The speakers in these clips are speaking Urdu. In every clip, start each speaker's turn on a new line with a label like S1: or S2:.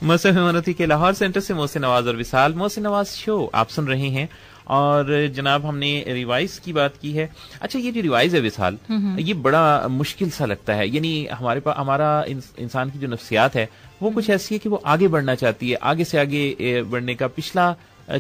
S1: موسم ہیمانوتی کے لاہور سینٹر سے محسن نواز اور وصال. محسن نواز شو آپ سن رہے ہیں اور جناب ہم نے ریوائز کی بات کی ہے. اچھا یہ جو ریوائز ہے وصال یہ بڑا مشکل سا لگتا ہے. یعنی ہمارا انسان کی جو نفسیات ہے وہ کچھ ایسی ہے کہ وہ آگے بڑھنا چاہتی ہے, آگے سے آگے بڑھنے کا, پچھلا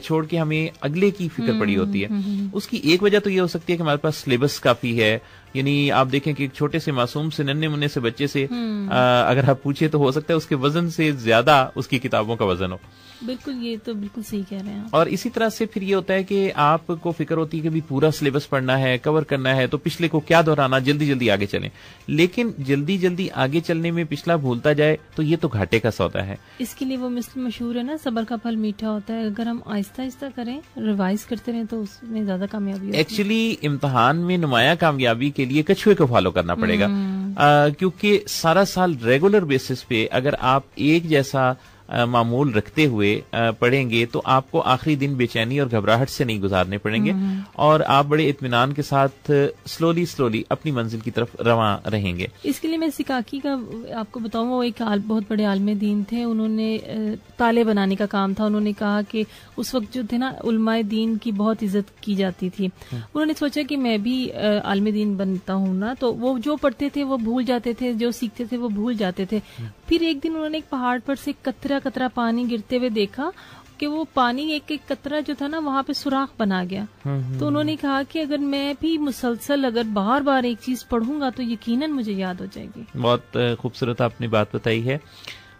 S1: چھوڑ کے ہمیں اگلے کی فکر پڑی ہوتی ہے. اس کی ایک وجہ تو یہ ہو سکتی ہے کہ ہمارے پاس سلیبس کافی ہے. یعنی آپ دیکھیں کہ ایک چھوٹے سے معصوم سے ننھے منھے سے بچے سے اگر آپ پوچھیں تو ہو سکتا ہے اس کے وزن سے زیادہ اس کی کتابوں کا وزن ہو.
S2: بالکل, یہ تو بالکل صحیح کہہ رہے ہیں.
S1: اور اسی طرح سے پھر یہ ہوتا ہے کہ آپ کو فکر ہوتی ہے کہ بھی پورا سلیبس پڑھنا ہے, کور کرنا ہے, تو پچھلے کو کیا دہرانا, جلدی جلدی آگے چلیں. لیکن جلدی جلدی آگے چلنے میں پچھلا بھولتا جائے تو یہ تو گھاٹے کا سودا ہے.
S2: اس کے لیے وہ مثل مشہور ہے نا, صبر کا پھل میٹھا ہوتا ہے. اگر ہم آہستہ آہستہ کریں, ریوائز کرتے رہیں تو اس میں زیادہ کامیابی ہوتی ہے.
S1: ایکچولی امتحان میں نمایاں کامیابی کے لیے کچھوے کو فالو کرنا پڑے گا, کیونکہ سارا سال ریگولر بیسس پہ اگر آپ ایک جیسا معمول رکھتے ہوئے پڑھیں گے تو آپ کو آخری دن بے چینی اور گھبراہٹ سے نہیں گزارنے پڑیں گے, اور آپ بڑے اطمینان کے ساتھ سلولی اپنی منزل کی طرف رواں رہیں گے.
S2: اس کے لیے میں سکاکی کا آپ کو بتاؤں, وہ ایک بہت بڑے عالم دین تھے. انہوں نے تالے بنانے کا کام تھا. انہوں نے کہا کہ اس وقت جو تھے نا علماء دین کی بہت عزت کی جاتی تھی. انہوں نے سوچا کہ میں بھی عالم دین بنتا ہوں نا, تو وہ جو پڑھتے تھے وہ بھول جاتے تھے, جو سیکھتے تھے وہ بھول جاتے تھے. پھر ایک دن انہوں نے ایک پہاڑ پر سے قطرہ پانی گرتے ہوئے دیکھا کہ وہ پانی ایک ایک قطرہ جو تھا نا وہاں پہ سوراخ بنا گیا. تو انہوں نے کہا کہ اگر میں بھی مسلسل اگر بار بار ایک چیز پڑھوں گا تو یقیناً مجھے یاد ہو جائے گی.
S1: بہت خوبصورت آپ نے بات بتائی ہے.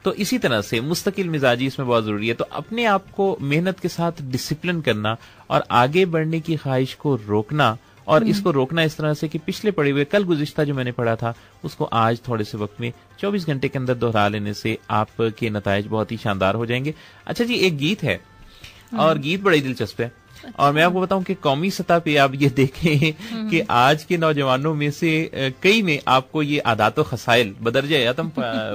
S1: تو اسی طرح سے مستقل مزاجی اس میں بہت ضروری ہے. تو اپنے آپ کو محنت کے ساتھ ڈسپلن کرنا اور آگے بڑھنے کی خواہش کو روکنا, اور اس کو روکنا اس طرح سے کہ پچھلے پڑے ہوئے کل گزشتہ جو میں نے پڑھا تھا اس کو آج تھوڑے سے وقت میں 24 گھنٹے کے اندر دہرا لینے سے آپ کے نتائج بہت ہی شاندار ہو جائیں گے. اچھا جی, ایک گیت ہے اور گیت بڑی دلچسپ ہے, اور میں آپ کو بتاؤں کہ قومی سطح پہ آپ یہ دیکھیں کہ آج کے نوجوانوں میں سے کئی میں آپ کو یہ عادات و خصائل بدرجہ اتم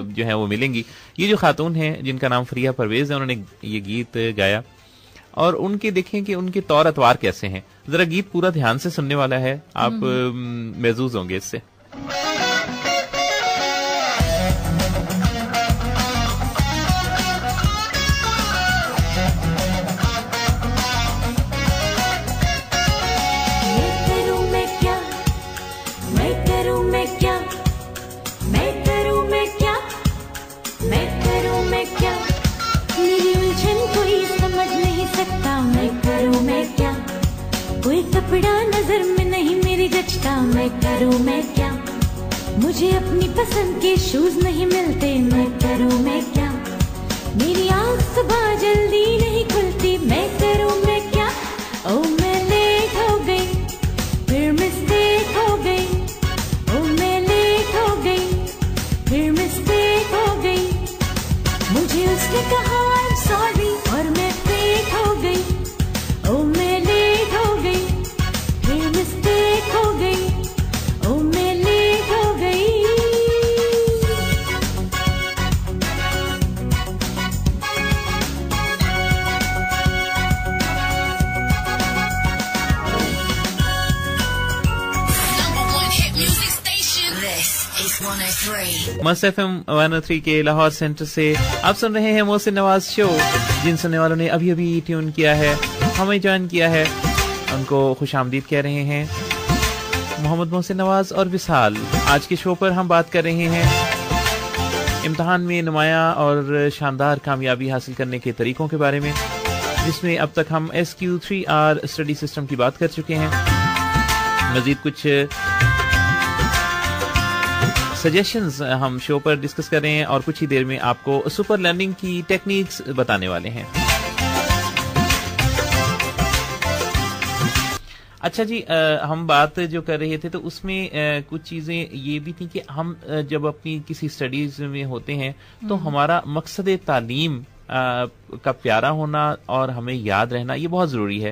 S1: جو ہیں وہ ملیں گی. یہ جو خاتون ہیں جن کا نام فریہ پرویز ہے, انہوں نے یہ گیت گایا, اور ان کے دیکھیں کہ ان کے طور اتوار کیسے ہیں. ذرا گیت پورا دھیان سے سننے والا ہے, آپ محظوظ ہوں گے اس سے.
S3: کپڑا نظر میں نہیں میری جچتا, میں کروں میں کیا, مجھے اپنی پسند کے شوز نہیں ملتے, میں کروں میں کیا, میری آنکھ صبح جلدی نہیں کھلتی, میں کروں میں کیا, او میں لیٹ ہو گئی, پھر مسٹیک ہو گئی, او میں لیٹ ہو گئی, پھر مسٹیک ہو گئی, مجھے اس نے کہا I'm sorry اور میں پیٹ ہو گئی, او میں لیٹ ہو گئی, ہو گئی, او میں لیٹ ہو گئی.
S1: مس ایف ایم 103 کے لاہور سینٹر سے آپ سن رہے ہیں محسن نواز شو. جن سننے والوں نے ابھی ابھی ٹیون کیا ہے, ہمیں جوائن کیا ہے, ان کو خوش آمدید کہہ رہے ہیں. محمد محسن نواز اور وصال. آج کے شو پر ہم بات کر رہے ہیں امتحان میں نمایاں اور شاندار کامیابی حاصل کرنے کے طریقوں کے بارے میں, جس میں اب تک ہم SQ3R اسٹڈی سسٹم کی بات کر چکے ہیں. مزید کچھ سجیشنز ہم شو پر ڈسکس کر رہے ہیں, اور کچھ ہی دیر میں آپ کو سپر لرننگ کی ٹیکنیکس بتانے والے ہیں. اچھا جی, ہم بات جو کر رہے تھے تو اس میں کچھ چیزیں یہ بھی تھیں کہ ہم جب اپنی کسی اسٹڈیز میں ہوتے ہیں تو ہمارا مقصد تعلیم کا پیارا ہونا اور ہمیں یاد رہنا یہ بہت ضروری ہے,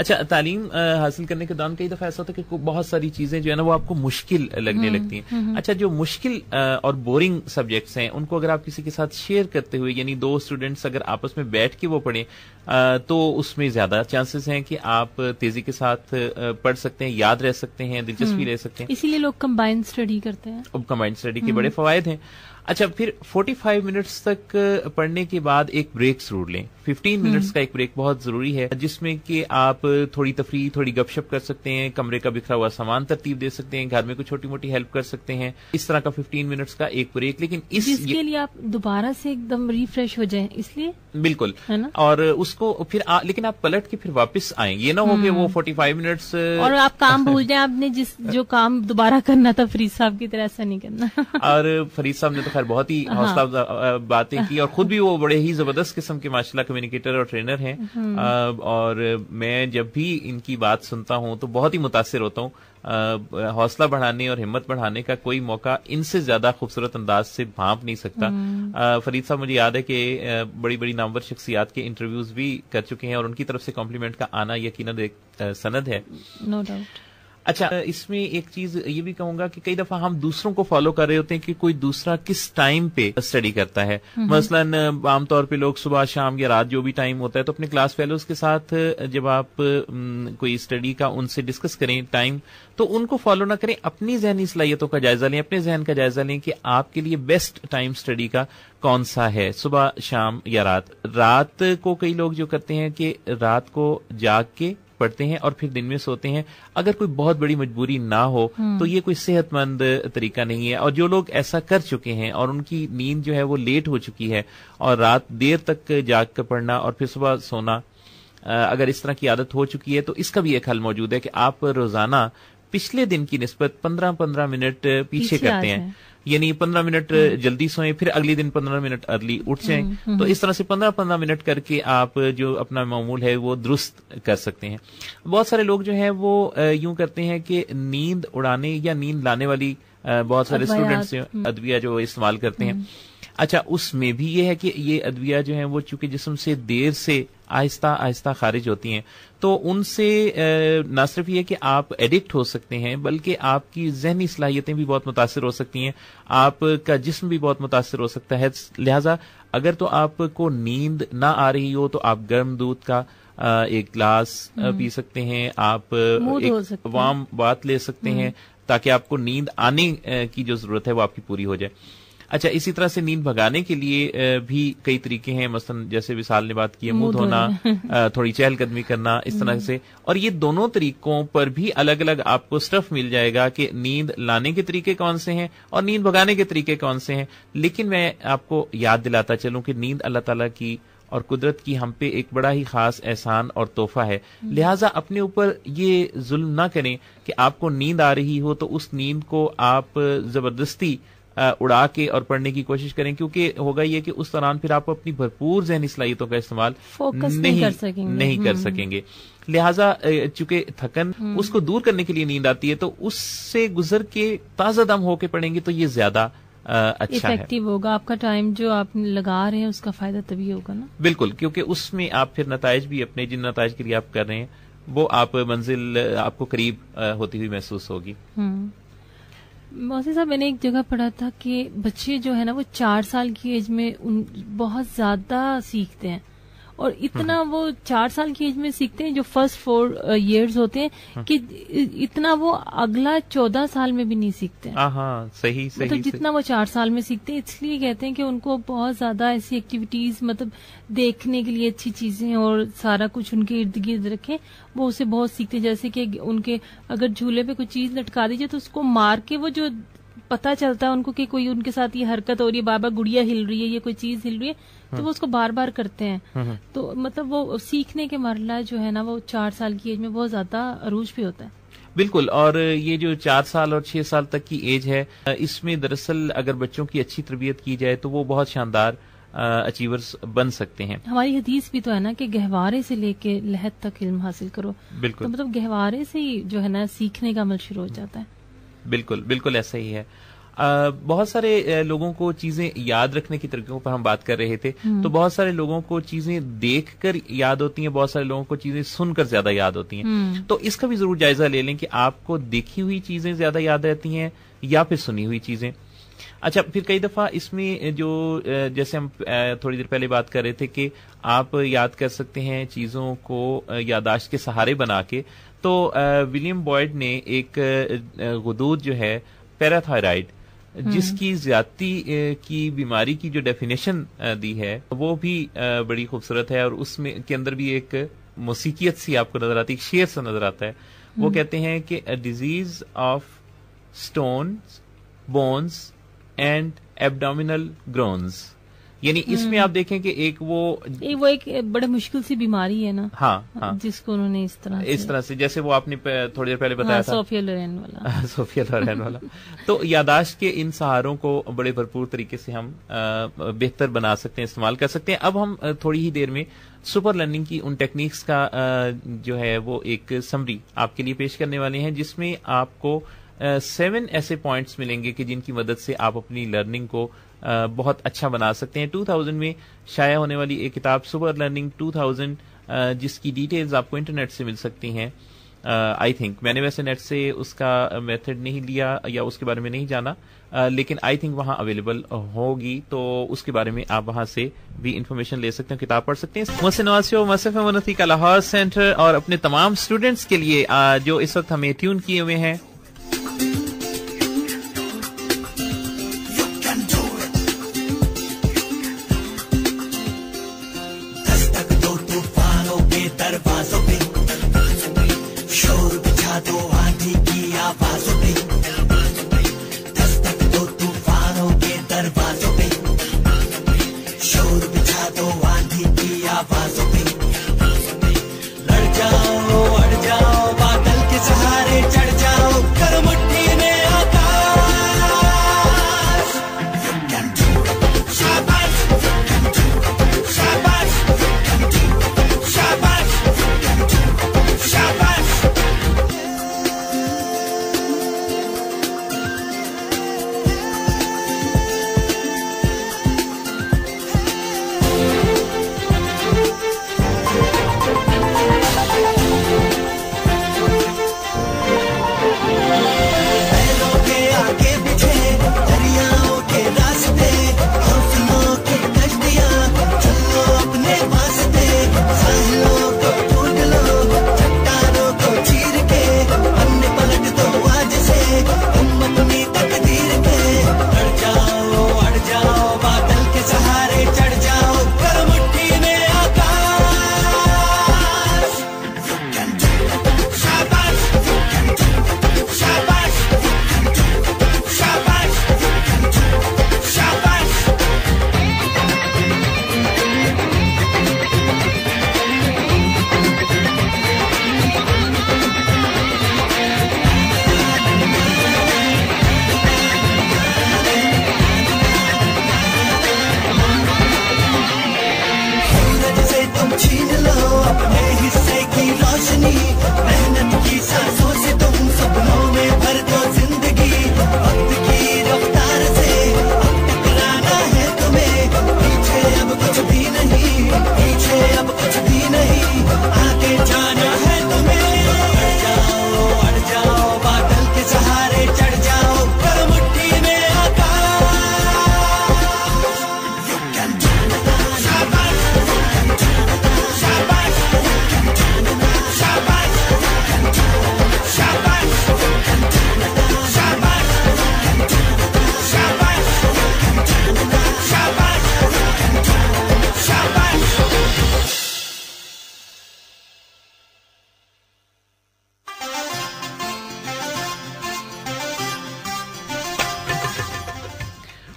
S1: اچھا، تعلیم حاصل کرنے کے دوران کئی دفعہ ایسا ہوتا ہے کہ بہت ساری چیزیں جو ہے نا وہ آپ کو مشکل لگنے لگتی ہیں. اچھا، جو مشکل اور بورنگ سبجیکٹس ہیں ان کو اگر آپ کسی کے ساتھ شیئر کرتے ہوئے، یعنی دو اسٹوڈینٹس اگر آپس میں بیٹھ کے وہ پڑھیں تو اس میں زیادہ چانسز ہیں کہ آپ تیزی کے ساتھ پڑھ سکتے ہیں، یاد رہ سکتے ہیں، دلچسپی لے سکتے ہیں.
S2: اسی لیے لوگ کمبائنڈ اسٹڈی کرتے ہیں.
S1: اب کمبائنڈ اسٹڈی کے بڑے فوائد ہیں. اچھا، پھر 45 منٹس تک پڑھنے کے بعد ایک بریک ضرور لیں. 15 منٹس کا ایک بریک بہت ضروری ہے، جس میں کہ آپ تھوڑی تفریح، تھوڑی گپ شپ کر سکتے ہیں، کمرے کا بکھرا ہوا سامان ترتیب دے سکتے ہیں، گھر میں کوئی چھوٹی موٹی ہیلپ کر سکتے ہیں. اس طرح کا 15 منٹس کا ایک بریک. لیکن
S2: اس کے لیے آپ دوبارہ سے ایک دم ریفریش ہو جائیں، اس لیے
S1: بالکل. اور اس کو پھر لیکن آپ پلٹ کے پھر واپس آئیں. یہ نہ ہو کہ وہ 45 منٹس
S2: اور آپ کام بھول جائیں. آپ نے جو کام دوبارہ کرنا تھا فرید صاحب کی طرح ایسا نہیں کرنا.
S1: اور فرید صاحب نے تو خیر بہت ہی حوصلہ باتیں کی، اور خود بھی وہ بڑے ہی زبردست قسم کے ماشاءاللہ کمیونیکیٹر اور ٹرینر ہیں. اور میں جب بھی ان کی بات سنتا ہوں تو بہت ہی متاثر ہوتا ہوں. حوصلہ بڑھانے اور ہمت بڑھانے کا کوئی موقع ان سے زیادہ خوبصورت انداز سے بھانپ نہیں سکتا. فرید صاحب مجھے یاد ہے کہ بڑی بڑی نامور شخصیات کے انٹرویوز بھی کر چکے ہیں، اور ان کی طرف سے کمپلیمنٹ کا آنا یقیناً ایک سند ہے.
S2: No doubt.
S1: اچھا، اس میں ایک چیز یہ بھی کہوں گا کہ کئی دفعہ ہم دوسروں کو فالو کر رہے ہوتے ہیں کہ کوئی دوسرا کس ٹائم پہ اسٹڈی کرتا ہے. مثلاً عام طور پہ لوگ صبح شام یا رات جو بھی ٹائم ہوتا ہے تو اپنے کلاس فیلوز کے ساتھ جب آپ کوئی اسٹڈی کا ان سے ڈسکس کریں ٹائم، تو ان کو فالو نہ کریں. اپنی ذہنی صلاحیتوں کا جائزہ لیں، اپنے ذہن کا جائزہ لیں کہ آپ کے لیے بیسٹ ٹائم اسٹڈی کا کون سا ہے، صبح شام یا رات. رات کو کئی لوگ جو کرتے ہیں کہ رات کو جاگ کے پڑھتے ہیں اور پھر دن میں سوتے ہیں. اگر کوئی بہت بڑی مجبوری نہ ہو تو یہ کوئی صحت مند طریقہ نہیں ہے. اور جو لوگ ایسا کر چکے ہیں اور ان کی نیند جو ہے وہ لیٹ ہو چکی ہے، اور رات دیر تک جاگ کر پڑھنا اور پھر صبح سونا، اگر اس طرح کی عادت ہو چکی ہے تو اس کا بھی ایک حل موجود ہے کہ آپ روزانہ پچھلے دن کی نسبت 15-15 منٹ پیچھے کرتے ہیں. یعنی 15 منٹ جلدی سوئیں، پھر اگلی دن 15 منٹ ارلی اٹھ جائیں. تو اس طرح سے 15-15 منٹ کر کے آپ جو اپنا معمول ہے وہ درست کر سکتے ہیں. بہت سارے لوگ جو ہیں وہ یوں کرتے ہیں کہ نیند اڑانے یا نیند لانے والی بہت سارے اسٹوڈینٹس ادویہ جو استعمال کرتے ہیں. اچھا، اس میں بھی یہ ہے کہ یہ ادویہ جو ہیں وہ چونکہ جسم سے دیر سے آہستہ آہستہ خارج ہوتی ہیں، تو ان سے نہ صرف یہ کہ آپ ایڈکٹ ہو سکتے ہیں بلکہ آپ کی ذہنی صلاحیتیں بھی بہت متاثر ہو سکتی ہیں، آپ کا جسم بھی بہت متاثر ہو سکتا ہے. لہٰذا اگر تو آپ کو نیند نہ آ رہی ہو تو آپ گرم دودھ کا ایک گلاس پی سکتے ہیں، آپ ایک وارم بات لے سکتے ہیں تاکہ آپ کو نیند آنے کی جو ضرورت ہے وہ آپ کی پوری ہو جائے. اچھا، اسی طرح سے نیند بھگانے کے لیے بھی کئی طریقے ہیں. مثلا جیسے وصال نے بات کی ہے، منہ دھونا، تھوڑی چہل قدمی کرنا، اس طرح سے. اور یہ دونوں طریقوں پر بھی الگ الگ آپ کو سٹف مل جائے گا کہ نیند لانے کے طریقے کون سے ہیں اور نیند بھگانے کے طریقے کون سے ہیں. لیکن میں آپ کو یاد دلاتا چلوں کہ نیند اللہ تعالیٰ کی اور قدرت کی ہم پہ ایک بڑا ہی خاص احسان اور تحفہ ہے. لہٰذا اپنے اوپر یہ ظلم نہ کریں کہ آپ کو نیند آ رہی ہو تو اس نیند کو آپ زبردستی اڑا کے اور پڑھنے کی کوشش کریں، کیونکہ ہوگا یہ کہ اس دوران پھر آپ اپنی بھرپور ذہنی صلاحیتوں کا استعمال نہیں کر سکیں گے. لہٰذا چونکہ تھکن اس کو دور کرنے کے لیے نیند آتی ہے تو اس سے گزر کے تازہ دم ہو کے پڑھیں گے تو یہ زیادہ اچھا ہے،
S2: افیکٹو ہوگا. آپ کا ٹائم جو آپ لگا رہے ہیں اس کا فائدہ تبھی ہوگا نا. بالکل،
S1: کیونکہ اس میں آپ پھر نتائج بھی اپنے جن نتائج کے لیے آپ کر رہے ہیں وہ آپ منزل آپ کو قریب ہوتی ہوئی محسوس ہوگی.
S2: موسی صاحب، میں نے ایک جگہ پڑھا تھا کہ بچے جو ہے نا وہ 4 سال کی ایج میں بہت زیادہ سیکھتے ہیں، اور اتنا وہ 4 سال کی ایج میں سیکھتے ہیں جو فرسٹ 4 ایئرز ہوتے ہیں کہ اتنا وہ اگلا 14 سال میں بھی نہیں سیکھتے.
S1: ہاں، صحیح.
S2: مطلب جتنا وہ 4 سال میں سیکھتے ہیں، اس لیے کہتے ہیں کہ ان کو بہت زیادہ ایسی ایکٹیویٹیز، مطلب دیکھنے کے لیے اچھی چیزیں اور سارا کچھ ان کے ارد گرد رکھیں، وہ اسے بہت سیکھتے ہیں. جیسے کہ ان کے اگر جھولے پہ کوئی چیز لٹکا دیجیے تو اس کو مار کے وہ جو پتا چلتا ہے ان کو کہ کوئی ان کے ساتھ یہ حرکت ہو رہی ہے، بار بار گڑیا ہل رہی ہے، یہ کوئی چیز ہل رہی ہے، تو وہ اس کو بار بار کرتے ہیں. تو مطلب وہ سیکھنے کے مرحلہ جو ہے نا وہ 4 سال کی ایج میں بہت زیادہ عروج پہ ہوتا ہے.
S1: بالکل. اور یہ جو 4 سال اور 6 سال تک کی ایج ہے، اس میں دراصل اگر بچوں کی اچھی تربیت کی جائے تو وہ بہت شاندار اچیورز بن سکتے ہیں.
S2: ہماری حدیث بھی تو ہے نا کہ گہوارے سے لے کے لحد تک علم حاصل کرو.
S1: بالکل.
S2: تو مطلب گہوارے سے ہی جو ہے نا سیکھنے کا عمل شروع ہو جاتا ہے.
S1: بالکل ایسا ہی ہے. بہت سارے لوگوں کو چیزیں یاد رکھنے کی طریقوں پر ہم بات کر رہے تھے. تو بہت سارے لوگوں کو چیزیں دیکھ کر یاد ہوتی ہیں, بہت سارے لوگوں کو چیزیں سن کر زیادہ یاد ہوتی ہیں. تو اس کا بھی ضرور جائزہ لے لیں کہ آپ کو دیکھی ہوئی چیزیں زیادہ یاد رہتی ہیں یا پھر سنی ہوئی چیزیں. اچھا, پھر کئی دفعہ اس میں جو جیسے ہم تھوڑی دیر پہلے بات کر رہے تھے کہ آپ یاد کر سکتے ہیں چیزوں کو یادداشت کے سہارے بنا کے, تو ولیم بوائڈ نے ایک غدود جو ہے پیراتھائرائڈ, جس کی زیادتی کی بیماری کی جو ڈیفینیشن دی ہے وہ بھی بڑی خوبصورت ہے, اور اس میں کے اندر بھی ایک موسیقیت سی آپ کو نظر آتی ہے, ایک شعر سا نظر آتا ہے. وہ کہتے ہیں کہ disease of stones, bones and abdominal groans. یعنی اس میں آپ دیکھیں کہ ایک وہ
S2: ایک بڑے مشکل سی بیماری ہے نا,
S1: ہاں,
S2: جس کو انہوں نے اس طرح سے
S1: جیسے وہ آپ نے تھوڑی دیر پہلے بتایا تھا,
S2: صوفیہ لورین والا.
S1: تو یادداشت کے ان سہاروں کو بڑے بھرپور طریقے سے ہم بہتر بنا سکتے ہیں, استعمال کر سکتے ہیں. اب ہم تھوڑی ہی دیر میں سپر لرننگ کی ان ٹیکنیکس کا جو ہے وہ ایک سمری آپ کے لیے پیش کرنے والے ہیں, جس میں آپ کو 7 ایسے پوائنٹس ملیں گے کہ جن کی مدد سے آپ اپنی لرننگ کو بہت اچھا بنا سکتے ہیں. 2000 میں شائع ہونے والی ایک کتاب سپر لرننگ 2000, جس کی ڈیٹیلز آپ کو انٹرنیٹ سے مل سکتی ہیں. آئی تھنک میں نے ویسے نیٹ سے اس کا میتھڈ نہیں لیا یا اس کے بارے میں نہیں جانا, لیکن آئی تھنک وہاں اویلیبل ہوگی, تو اس کے بارے میں آپ وہاں سے بھی انفارمیشن لے سکتے ہیں, کتاب پڑھ سکتے ہیں. محسن نواسیو, مصرف منتی کا لاہور سینٹر, اور اپنے تمام اسٹوڈینٹس کے لیے جو اس وقت ہمیں ٹیون کیے ہوئے ہیں,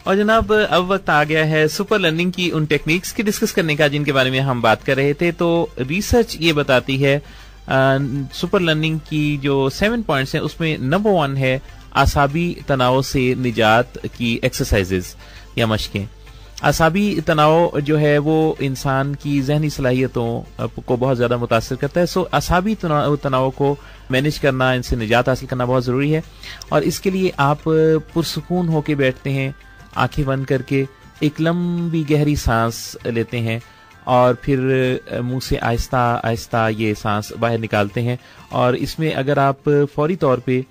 S1: اور جناب اب وقت آ گیا ہے سپر لرننگ کی ان ٹیکنیکس کی ڈسکس کرنے کا جن کے بارے میں ہم بات کر رہے تھے. تو ریسرچ یہ بتاتی ہے سپر لرننگ کی جو 7 پوائنٹس ہیں اس میں نمبر 1 ہے اعصابی تناؤ سے نجات کی ایکسرسائزز یا مشقیں. اعصابی تناؤ جو ہے وہ انسان کی ذہنی صلاحیتوں کو بہت زیادہ متاثر کرتا ہے. سو اعصابی تناؤ کو مینج کرنا، ان سے نجات حاصل کرنا بہت ضروری ہے. اور اس کے لیے آپ پرسکون ہو کے بیٹھتے ہیں، آنکھیں بند کر کے ایک لمبی گہری سانس لیتے ہیں اور پھر منہ سے آہستہ آہستہ یہ سانس باہر نکالتے ہیں. اور اس میں اگر آپ فوری طور پہ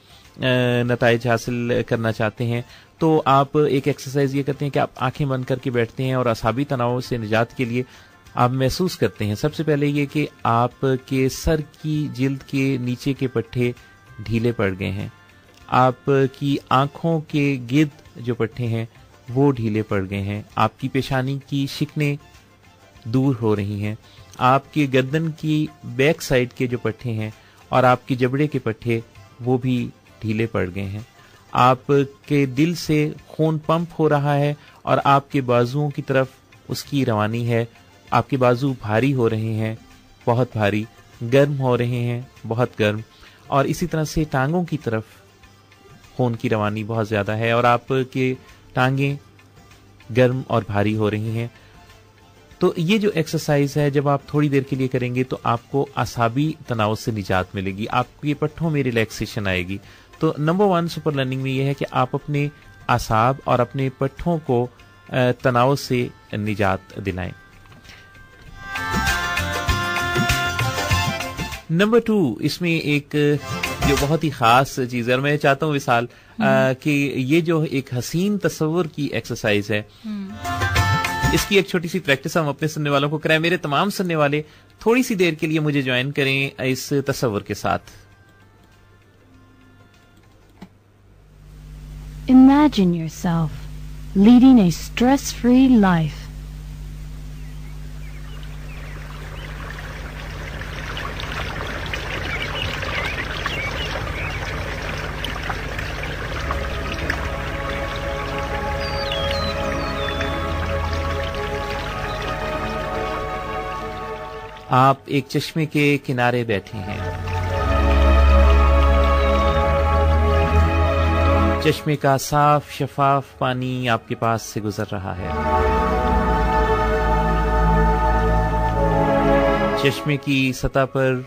S1: نتائج حاصل کرنا چاہتے ہیں تو آپ ایک ایکسرسائز یہ کرتے ہیں کہ آپ آنکھیں بند کر کے بیٹھتے ہیں اور اعصابی تناؤ سے نجات کے لیے آپ محسوس کرتے ہیں سب سے پہلے یہ کہ آپ کے سر کی جلد کے نیچے کے پٹھے ڈھیلے پڑ گئے ہیں، آپ کی آنکھوں کے گرد جو پٹھے ہیں وہ ڈھیلے پڑ گئے ہیں، آپ کی پیشانی کی شکنیں دور ہو رہی ہیں، آپ کے گردن کی بیک سائڈ کے جو پٹھے ہیں اور آپ کی جبڑے کے پٹھے وہ بھی ڈھیلے پڑ گئے ہیں، آپ کے دل سے خون پمپ ہو رہا ہے اور آپ کے بازوؤں کی طرف اس کی روانی ہے. آپ کے بازو بھاری ہو رہے ہیں، بہت بھاری، گرم ہو رہے ہیں، بہت گرم، اور اسی طرح سے ٹانگوں کی طرف خون کی روانی بہت زیادہ ہے اور آپ کے ٹانگیں گرم اور بھاری ہو رہی ہیں. تو یہ جو ایکسرسائز ہے جب آپ تھوڑی دیر کے لیے کریں گے تو آپ کو اعصابی تناؤ سے نجات ملے گی، آپ کے پٹھوں میں ریلیکسیشن آئے گی. تو نمبر 1 سپر لرننگ میں یہ ہے کہ آپ اپنے اعصاب اور اپنے پٹھوں کو تناؤ سے نجات دلائیں. نمبر 2 اس میں ایک جو بہت ہی خاص چیز ہے اور میں چاہتا ہوں وصال کہ یہ جو ایک حسین تصور کی ایکسرسائز ہے اس کی ایک چھوٹی سی پریکٹس ہم اپنے سننے والوں کو کرائیں. میرے تمام سننے والے تھوڑی سی دیر کے لیے مجھے جوائن کریں اس تصور کے ساتھ.
S3: Imagine yourself leading a stress-free life.
S1: آپ ایک چشمے کے کنارے بیٹھے ہیں، چشمے کا صاف شفاف پانی آپ کے پاس سے گزر رہا ہے، چشمے کی سطح پر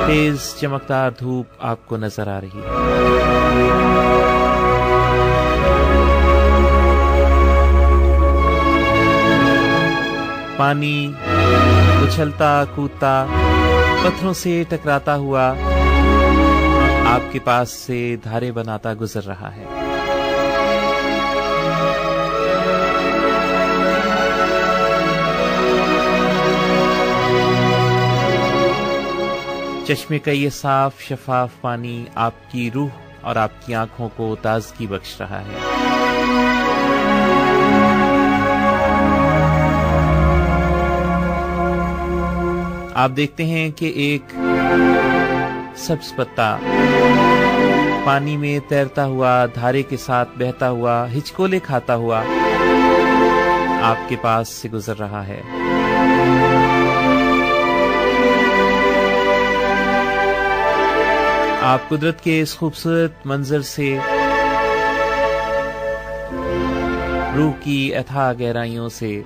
S1: تیز چمکدار دھوپ آپ کو نظر آ رہی ہے. پانی اچھلتا کودتا پتھروں سے ٹکراتا ہوا آپ کے پاس سے دھارے بناتا گزر رہا ہے. چشمے کا یہ صاف شفاف پانی آپ کی روح اور آپ کی آنکھوں کو تازگی بخش رہا ہے. آپ دیکھتے ہیں کہ ایک سبز پتا پانی میں تیرتا ہوا، دھارے کے ساتھ بہتا ہوا، ہچکولے کھاتا ہوا آپ کے پاس سے گزر رہا ہے. آپ قدرت کے اس خوبصورت منظر سے روح کی اتھاہ گہرائیوں سے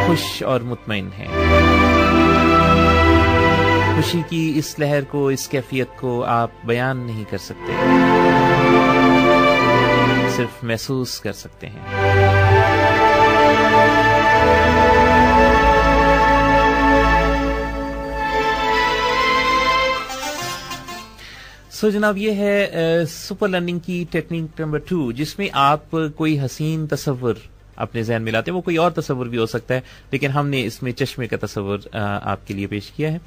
S1: خوش اور مطمئن ہیں. خوشی کی اس لہر کو، اس کیفیت کو آپ بیان نہیں کر سکتے، صرف محسوس کر سکتے ہیں. سو جناب یہ ہے سپر لرننگ کی ٹیکنیک نمبر 2 جس میں آپ کوئی حسین تصور اپنے ذہن میں لاتے ہیں. وہ کوئی اور تصور بھی ہو سکتا ہے لیکن ہم نے اس میں چشمے کا تصور آپ کے لیے پیش کیا ہے.